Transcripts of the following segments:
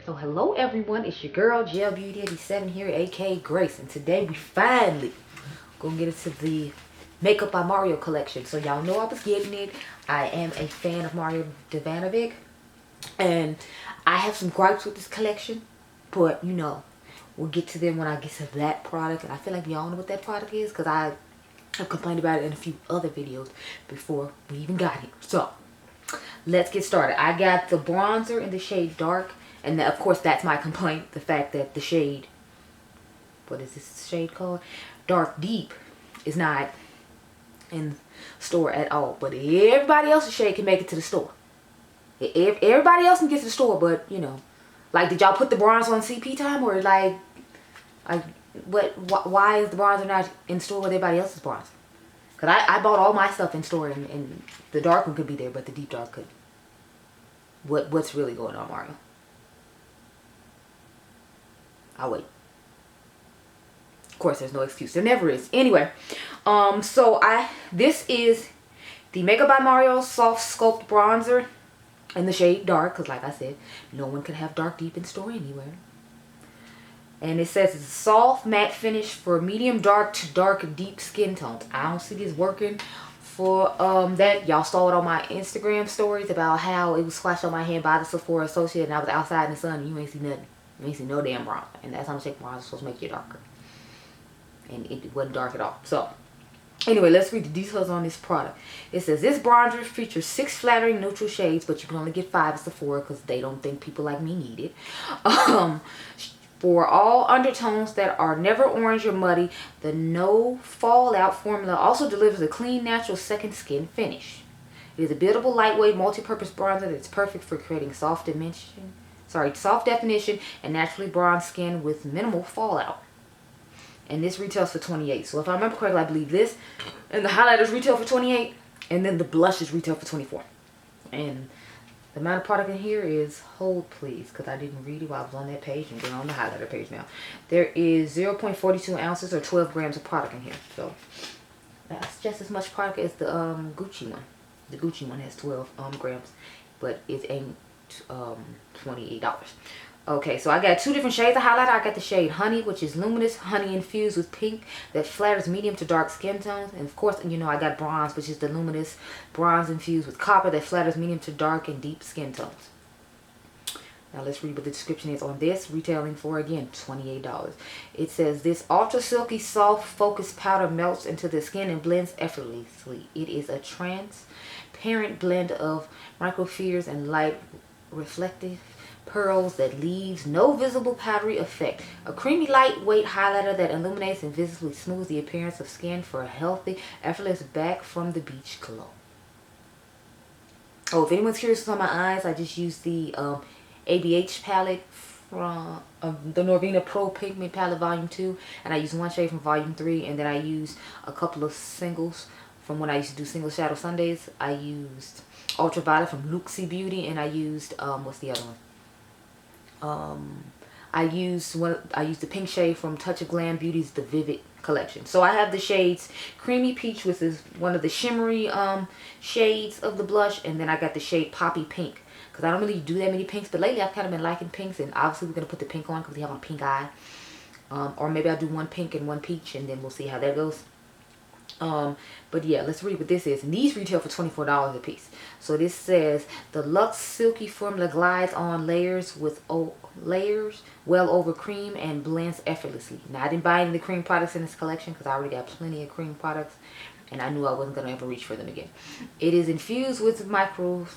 So hello everyone, it's your girl Gel Beauty 87 here, aka Grace, and today we finally gonna get into the Makeup by Mario collection. So y'all know I was getting it. I am a fan of Mario Devanovic, and I have some gripes with this collection, but you know, we'll get to them when I get to that product. And I feel like y'all know what that product is because I have complained about it in a few other videos before we even got here. So let's get started. I got the bronzer in the shade Dark. And of course, that's my complaint. The fact that the shade, what is this shade called? Dark Deep is not in store at all. But everybody else's shade can make it to the store. Everybody else can get to the store, but you know. Like, did y'all put the bronzer on CP time? Or like why is the bronzer not in store with everybody else's bronzer? Because I bought all my stuff in store, and the dark one could be there, but the deep dark couldn't. What's really going on, Mario? I'll wait. Of course, there's no excuse. There never is. Anyway, this is the Makeup by Mario Soft Sculpt Bronzer in the shade Dark. Because like I said, no one can have Dark Deep in store anywhere. And it says it's a soft matte finish for medium dark to dark deep skin tones. I don't see this working for that. Y'all saw it on my Instagram stories about how it was splashed on my hand by the Sephora associate, and I was outside in the sun and you ain't see nothing. You ain't see no damn bronzer. And that's how much bronzer is supposed to make you darker. And it wasn't dark at all. So, anyway, let's read the details on this product. It says, this bronzer features 6 flattering neutral shades, but you can only get 5 at Sephora because they don't think people like me need it. For all undertones that are never orange or muddy, the no fallout formula also delivers a clean, natural second skin finish. It is a buildable, lightweight, multi-purpose bronzer that's perfect for creating soft definition and naturally bronzed skin with minimal fallout. And this retails for $28. So if I remember correctly, I believe this and the highlighters retail for $28, and then the blushes retail for $24. And the amount of product in here is, hold please, because I didn't read it while I was on that page, and we're on the highlighter page now. There is 0.42 ounces or 12 grams of product in here. So that's just as much product as the Gucci one. The Gucci one has 12 grams, but it ain't $28. Okay, so I got 2 different shades of highlighter. I got the shade Honey, which is luminous honey infused with pink that flatters medium to dark skin tones. And of course, you know, I got Bronze, which is the luminous bronze infused with copper that flatters medium to dark and deep skin tones. Now let's read what the description is on this, retailing for, again, $28. It says, this ultra silky, soft, focused powder melts into the skin and blends effortlessly. It is a transparent blend of micropheres and light reflective pearls that leaves no visible powdery effect. A creamy, lightweight highlighter that illuminates and visibly smooths the appearance of skin for a healthy, effortless back from the beach glow. Oh, if anyone's curious on my eyes, I just used the ABH palette from the Norvina Pro Pigment Palette Volume 2, and I used one shade from Volume 3, and then I used a couple of singles from when I used to do Single Shadow Sundays. I used Ultraviolet from Luxie Beauty, and I used what's the other one? I used the pink shade from Touch of Glam Beauty's The Vivid collection. So I have the shades Creamy Peach, which is one of the shimmery shades of the blush, and then I got the shade Poppy Pink, because I don't really do that many pinks, but lately I've kind of been liking pinks, and obviously we're going to put the pink on because we have a pink eye. Or maybe I'll do one pink and one peach, and then we'll see how that goes. But yeah, let's read what this is. And these retail for $24 a piece. So this says, the Luxe Silky Formula glides on layers well over cream and blends effortlessly. Now, I didn't buy any of the cream products in this collection because I already got plenty of cream products, and I knew I wasn't going to ever reach for them again. It is infused with micronized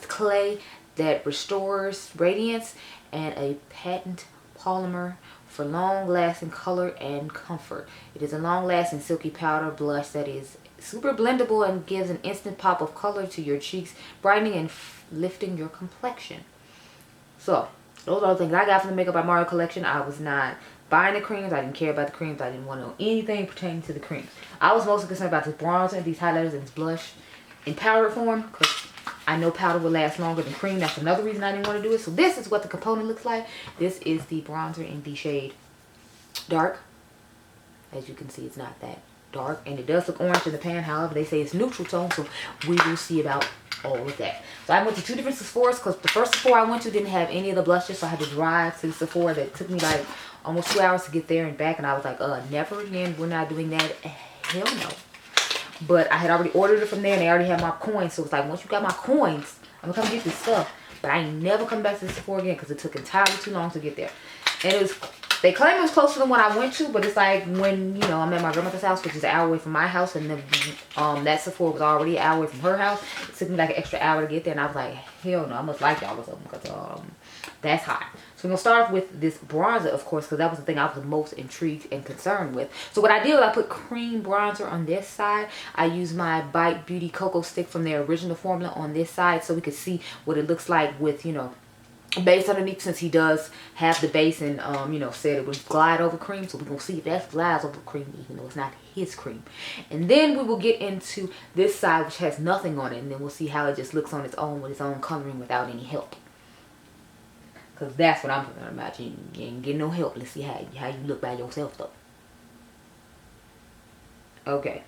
clay that restores radiance, and a patent polymer for long-lasting color and comfort. It is a long-lasting silky powder blush that is super blendable and gives an instant pop of color to your cheeks, brightening and lifting your complexion. So, those are the things I got from the Makeup by Mario collection. I was not buying the creams. I didn't care about the creams. I didn't want to know anything pertaining to the creams. I was mostly concerned about this bronzer, these highlighters, and this blush in powder form, because I know powder will last longer than cream. That's another reason I didn't want to do it. So this is what the component looks like. This is the bronzer in the shade Dark. As you can see, it's not that dark, and it does look orange in the pan. However, they say it's neutral tone, so we will see about all of that. So I went to 2 different Sephora's because the first Sephora I went to didn't have any of the blushes, so I had to drive to the Sephora. That took me like almost 2 hours to get there and back, and I was like, never again, we're not doing that. Hell no. But I had already ordered it from there, and they already had my coins, so it's like, once you got my coins, I'm gonna come get this stuff. But I ain't never come back to the Sephora again because it took entirely too long to get there. And it was, they claim it was closer than what I went to, but it's like when, you know, I'm at my grandmother's house, which is an hour away from my house, and then that Sephora was already an hour away from her house. It took me like an extra hour to get there, and I was like, hell no, I must like y'all or something, because that's hot. So we're going to start off with this bronzer, of course, because that was the thing I was the most intrigued and concerned with. So what I did was I put cream bronzer on this side. I used my Bite Beauty Cocoa Stick from their original formula on this side, so we could see what it looks like with, you know, base underneath, since he does have the base and you know, said it would glide over cream. So we're gonna see if that glides over cream, even though it's not his cream. And then we will get into this side, which has nothing on it, and then we'll see how it just looks on its own with its own coloring without any help, because that's what I'm talking about. You ain't getting no help. Let's see how you look by yourself though. Okay,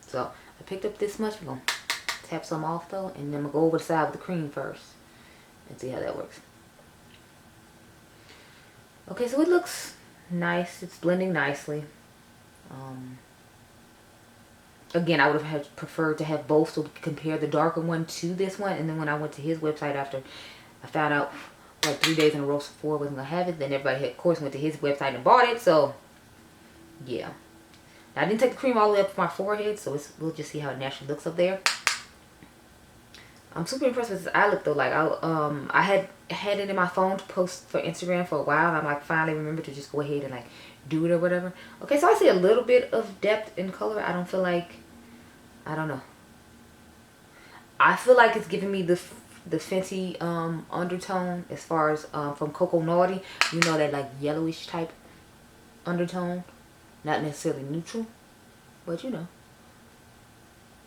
so I picked up this much. We're gonna tap some off though, and then I'm gonna go over the side with the cream first and see how that works. Okay, so it looks nice. It's blending nicely. Again, I would have preferred to have both so we could compare the darker one to this one. And then when I went to his website after I found out like 3 days in a row Sephora wasn't going to have it, then everybody had, of course, went to his website and bought it. So, yeah. Now, I didn't take the cream all the way up to my forehead, so we'll just see how it naturally looks up there. I'm super impressed with this eye look though. Like I had it in my phone to post for Instagram for a while, and I'm like finally remembered to just go ahead and like do it or whatever. Okay, so I see a little bit of depth in color. I don't feel like, I don't know. I feel like it's giving me the Fenty undertone as far as from Coco Naughty. You know, that like yellowish type undertone. Not necessarily neutral, but you know,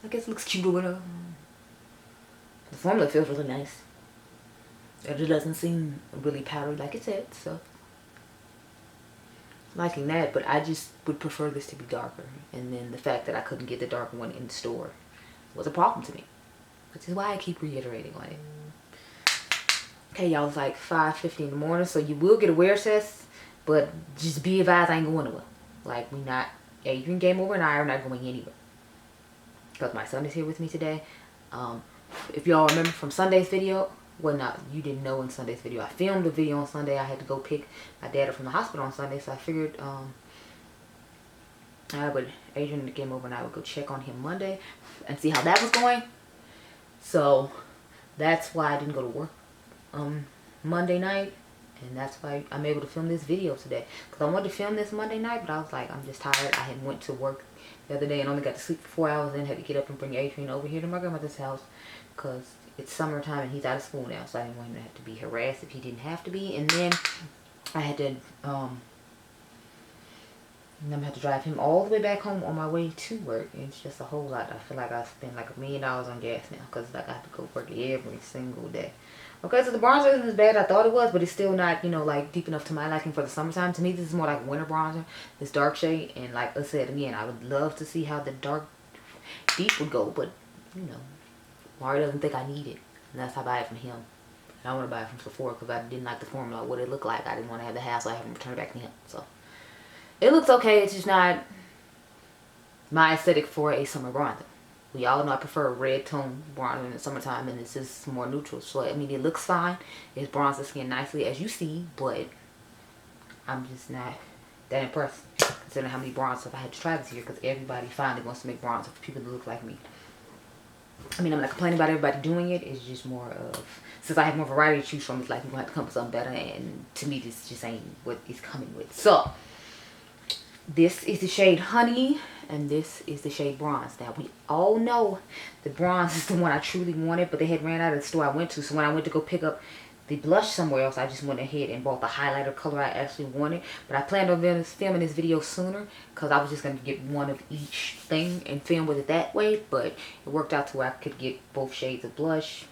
I guess it looks cute or whatever. The formula feels really nice. And it doesn't seem really powdery like it said, so liking that. But I just would prefer this to be darker, and then the fact that I couldn't get the darker one in the store was a problem to me, which is why I keep reiterating on it. Okay, y'all, it's like 5:50 in the morning, so you will get a wear test, but just be advised I ain't going nowhere. Like, we not, Adriangameover and I are not going anywhere, because my son is here with me today. If y'all remember from Sunday's video, well, not, you didn't know in Sunday's video, I filmed a video on Sunday. I had to go pick my dad up from the hospital on Sunday, so I figured Adriangameover and I would go check on him Monday and see how that was going. So that's why I didn't go to work Monday night, and that's why I'm able to film this video today, because I wanted to film this Monday night, but I was like, I'm just tired. I had went to work the other day and only got to sleep for 4 hours, then had to get up and bring Adrian over here to my grandmother's house because it's summertime and he's out of school now, so I didn't want him to have to be harassed if he didn't have to be. And then I had to I'm gonna have to drive him all the way back home on my way to work. It's just a whole lot. I feel like I spend like $1 million on gas now, because like I have to go work every single day. Okay, so the bronzer isn't as bad as I thought it was, but it's still not, you know, like deep enough to my liking for the summertime. To me, this is more like a winter bronzer, this dark shade. And like I said again, I would love to see how the dark deep would go, but you know, Mario doesn't think I need it, and that's how I buy it from him. And I want to buy it from Sephora because I didn't like the formula, what it looked like. I didn't want to have the hassle. I haven't returned it back to him. So it looks okay. It's just not my aesthetic for a summer bronzer. We all know I prefer a red tone bronzer in the summertime, and this is more neutral. So I mean, it looks fine. It bronzes the skin nicely, as you see, but I'm just not that impressed considering how many bronzers I had to try this year, because everybody finally wants to make bronzer for people that look like me. I mean, I'm not complaining about everybody doing it. It's just more of, since I have more variety to choose from, it's like you're going to have to come with something better. And to me, this just ain't what it's coming with. So, this is the shade Honey, and this is the shade Bronze. Now, we all know the Bronze is the one I truly wanted, but they had ran out of the store I went to. So, when I went to go pick up the blush somewhere else, I just went ahead and bought the highlighter color I actually wanted. But I planned on filming this video sooner, because I was just going to get one of each thing and film with it that way. But it worked out to where I could get both shades of blush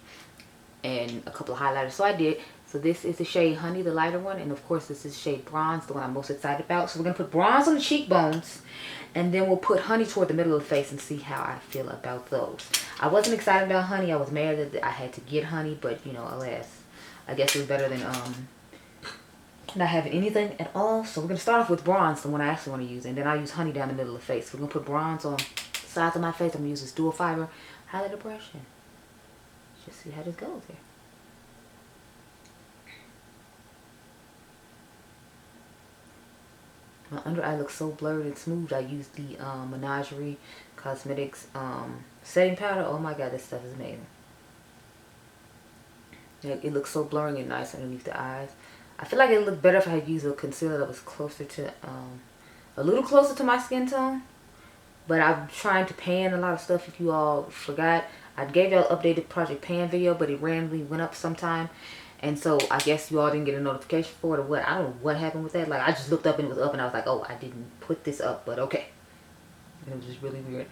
and a couple of highlighters. So I did. So this is the shade Honey, the lighter one. And of course this is shade Bronze, the one I'm most excited about. So we're going to put bronze on the cheekbones. And then we'll put Honey toward the middle of the face and see how I feel about those. I wasn't excited about Honey. I was mad that I had to get Honey. But, you know, alas. I guess it was better than not having anything at all. So we're going to start off with Bronze, the one I actually want to use. And then I'll use Honey down the middle of the face. We're going to put Bronze on the sides of my face. I'm going to use this dual fiber highlighter brush. And just see how this goes here. My under eye looks so blurred and smooth. I used the Mented Cosmetics setting powder. Oh my god, this stuff is amazing. It looks so blurry and nice underneath the eyes. I feel like it would look better if I had used a concealer that was closer to, a little closer to my skin tone. But I'm trying to pan a lot of stuff. If you all forgot, I gave y'all an updated Project Pan video, but it randomly went up sometime. And so I guess you all didn't get a notification for it or what. I don't know what happened with that. Like, I just looked up and it was up and I was like, oh, I didn't put this up, but okay. It was just really weird.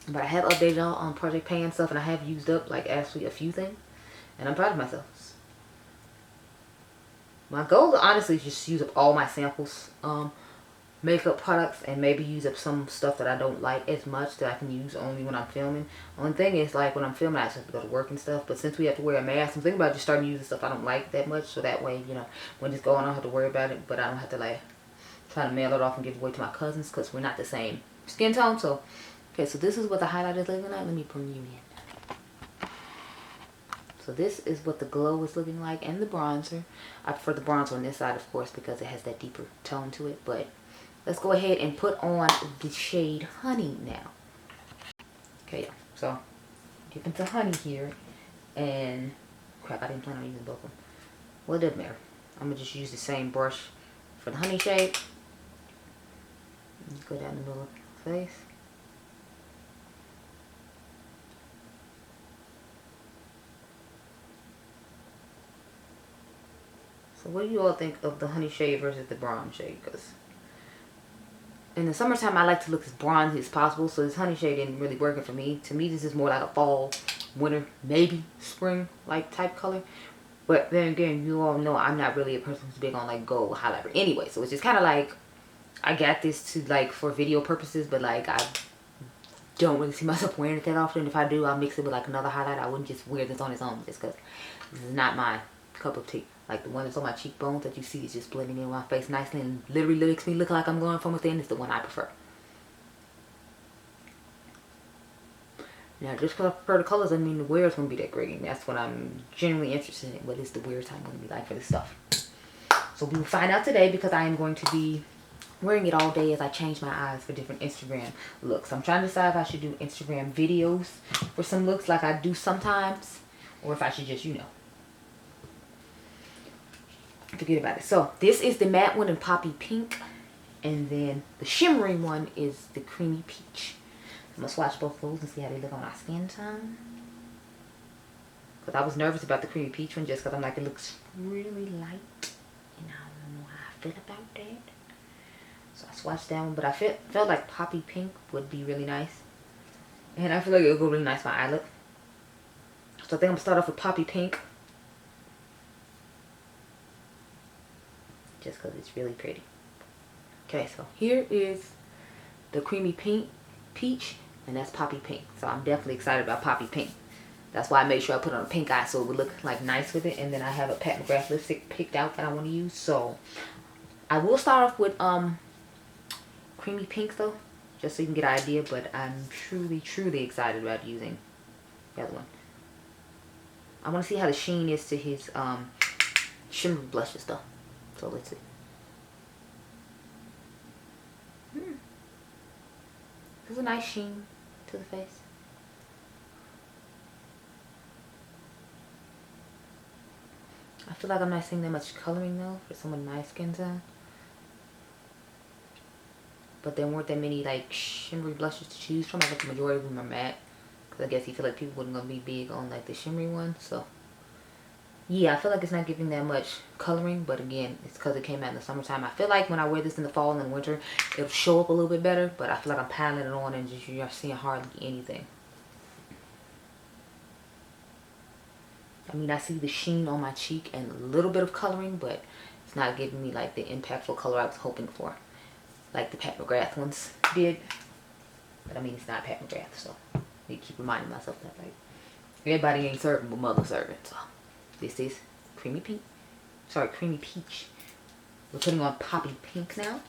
But I have updated y'all on Project Pan stuff and I have used up, like, actually a few things. And I'm proud of myself. My goal, honestly, is just use up all my samples. Makeup products and maybe use up some stuff that I don't like as much that I can use only when I'm filming. Only thing is, like, when I'm filming I just have to go to work and stuff, but since we have to wear a mask, I'm thinking about just starting using stuff I don't like that much, so that way, you know, when it's going on I don't have to worry about it, but I don't have to, like, try to mail it off and give it away to my cousins because we're not the same skin tone. So okay, so this is what the highlight is looking like. Let me bring you in. So this is what the glow is looking like, and the bronzer. I prefer the bronzer on this side, of course, because it has that deeper tone to it, but let's go ahead and put on the shade Honey now. Okay, so dip into Honey here. And crap, I didn't plan on using both of them. Well, it doesn't matter. I'm going to just use the same brush for the Honey shade. Go down the middle of the face. So what do you all think of the Honey shade versus the Bronze shade? Because in the summertime, I like to look as bronzy as possible, so this Honey shade isn't really working for me. To me, this is more like a fall, winter, maybe spring like type color. But then again, you all know I'm not really a person who's big on like gold highlighter anyway. So it's just kind of like, I got this to like for video purposes, but like I don't really see myself wearing it that often. If I do, I'll mix it with like another highlighter. I wouldn't just wear this on its own just because this is not my cup of tea. Like the one that's on my cheekbones that you see is just blending in my face nicely and literally makes me look like I'm going from within. Is the one I prefer. Now, just because I prefer the colors, I mean the wear is going to be that great. And that's what I'm genuinely interested in. What is the wear time going to be like for this stuff? So we will find out today, because I am going to be wearing it all day as I change my eyes for different Instagram looks. I'm trying to decide if I should do Instagram videos for some looks like I do sometimes, or if I should just, you know, forget about it. So this is the matte one in Poppy Pink, and then the shimmering one is the Creamy Peach. I'm gonna swatch both of those and see how they look on our skin tone, because I was nervous about the Creamy Peach one just because I'm like, it looks really light and I don't know how I feel about that. So I swatched that one, but I felt like Poppy Pink would be really nice, and I feel like it would go really nice with my eye look. So I think I'm gonna start off with Poppy Pink, just because it's really pretty. Okay, so here is the Creamy Peach, and that's Poppy Pink. So I'm definitely excited about Poppy Pink. That's why I made sure I put on a pink eye so it would look like nice with it. And then I have a Pat McGrath lipstick picked out that I want to use. So I will start off with Creamy Pink though, just so you can get an idea. But I'm truly excited about using the other one. I want to see how the sheen is to his shimmer blushes though. So let's see. There's a nice sheen to the face. I feel like I'm not seeing that much coloring though for someone with my skin tone. But there weren't that many like shimmery blushes to choose from. I think the majority of them are matte, because I guess you feel like people weren't gonna be big on like the shimmery one. So yeah, I feel like it's not giving that much coloring, but again, it's because it came out in the summertime. I feel like when I wear this in the fall and the winter, it'll show up a little bit better, but I feel like I'm piling it on and just you're seeing hardly anything. I mean, I see the sheen on my cheek and a little bit of coloring, but it's not giving me like the impactful color I was hoping for, like the Pat McGrath ones did. But I mean, it's not Pat McGrath, so I need to keep reminding myself that like everybody ain't serving but mother serving. So this is creamy pink. Sorry, creamy peach. We're putting on poppy pink now.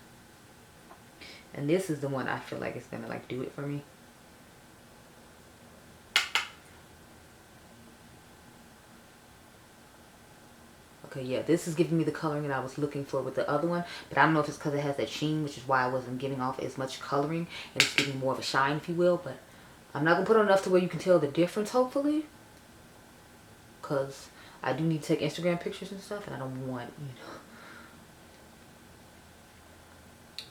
And this is the one I feel like it's gonna like do it for me. Okay, yeah, this is giving me the coloring that I was looking for with the other one. But I don't know if it's because it has that sheen, which is why I wasn't giving off as much coloring. And it's giving more of a shine, if you will. But I'm not going to put on enough to where you can tell the difference, hopefully. Because I do need to take Instagram pictures and stuff. And I don't want, you know,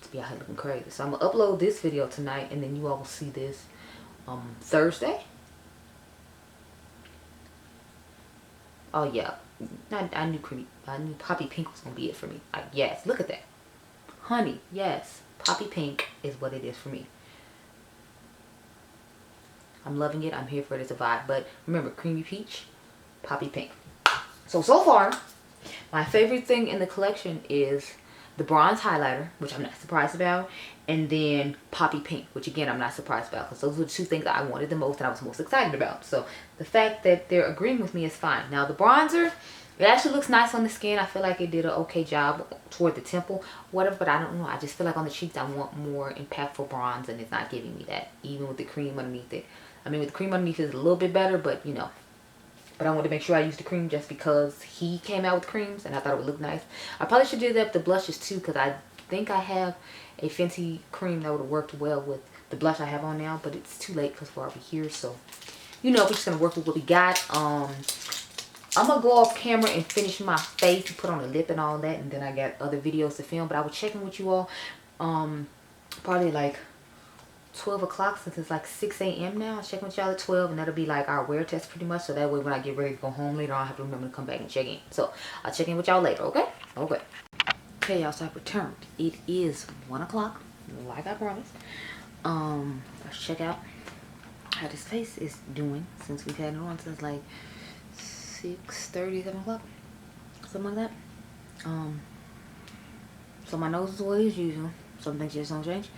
to be out here looking crazy. So I'm going to upload this video tonight. And then you all will see this Thursday. Oh, yeah. I knew poppy pink was gonna be it for me. Like, yes, look at that, honey. Yes, poppy pink is what it is for me. I'm loving it. I'm here for it as a vibe. But remember, creamy peach, poppy pink. So far, my favorite thing in the collection is the bronze highlighter, which I'm not surprised about, and then poppy pink, which again I'm not surprised about, because those were the two things that I wanted the most and I was most excited about. So the fact that they're agreeing with me is fine. Now the bronzer, it actually looks nice on the skin. I feel like it did an okay job toward the temple, whatever, but I don't know. I just feel like on the cheeks I want more impactful bronze, and it's not giving me that, even with the cream underneath it. I mean, with the cream underneath it's a little bit better, but you know. But I wanted to make sure I used the cream just because he came out with creams and I thought it would look nice. I probably should do that with the blushes too, because I think I have a Fenty cream that would have worked well with the blush I have on now, but it's too late because we're over here. So, you know, we're just going to work with what we got. I'm going to go off camera and finish my face and put on a lip and all that. And then I got other videos to film, but I was checking with you all probably like 12 o'clock, since it's like 6 a.m. now. I'll check with y'all at 12, and that'll be like our wear test pretty much. So that way when I get ready to go home later, I don't have to remember to come back and check in. So I'll check in with y'all later, okay? Okay. Okay, y'all, so I've returned. It is 1 o'clock, like I promised. Let's check out how this face is doing since we've had it on since like 6:30, 7 o'clock. Something like that. So my nose is what it is usual. Some things just don't change.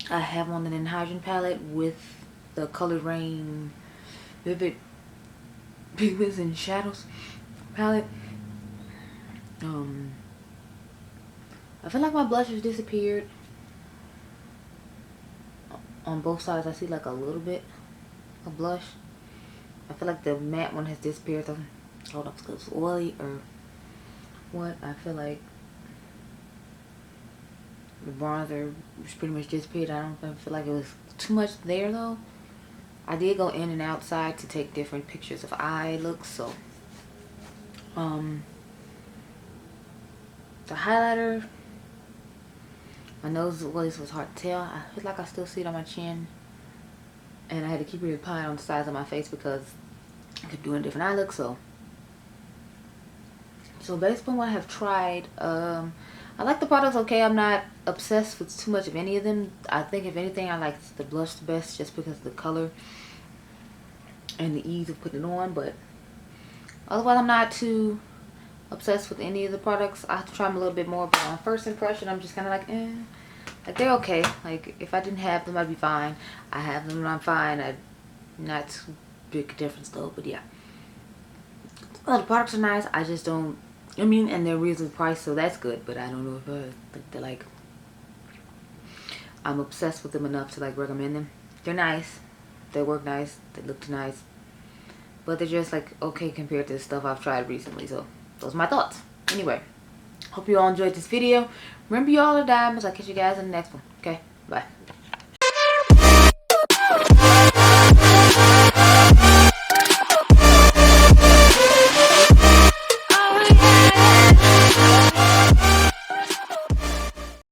I have on the Anhydrous palette with the Colored Rain Vivid Pigments and Shadows palette. I feel like my blush has disappeared on both sides. I see like a little bit of blush. I feel like the matte one has disappeared. Hold up, because it's oily or what. I feel like the bronzer was pretty much disappeared. I don't feel like it was too much there though. I did go in and outside to take different pictures of eye looks. So the highlighter, my nose was hard to tell. I feel like I still see it on my chin, and I had to keep it applied on the sides of my face because I kept doing different eye looks. So based upon what I have tried, I like the products okay. I'm not obsessed with too much of any of them. I think if anything I like the blush the best just because of the color and the ease of putting it on. But otherwise I'm not too obsessed with any of the products. I have to try them a little bit more, but on first impression I'm just kind of like, like they're okay. Like if I didn't have them I'd be fine. I have them and I'm fine. Not too big a difference though, but yeah. Well, the products are nice. I just don't, I mean, and they're reasonably priced, so that's good. But I don't know if I think they're like, I'm obsessed with them enough to like recommend them. They're nice. They work nice. They look nice. But they're just like okay compared to the stuff I've tried recently. So those are my thoughts. Anyway, hope you all enjoyed this video. Remember, you all are diamonds. I'll catch you guys in the next one. Okay, bye.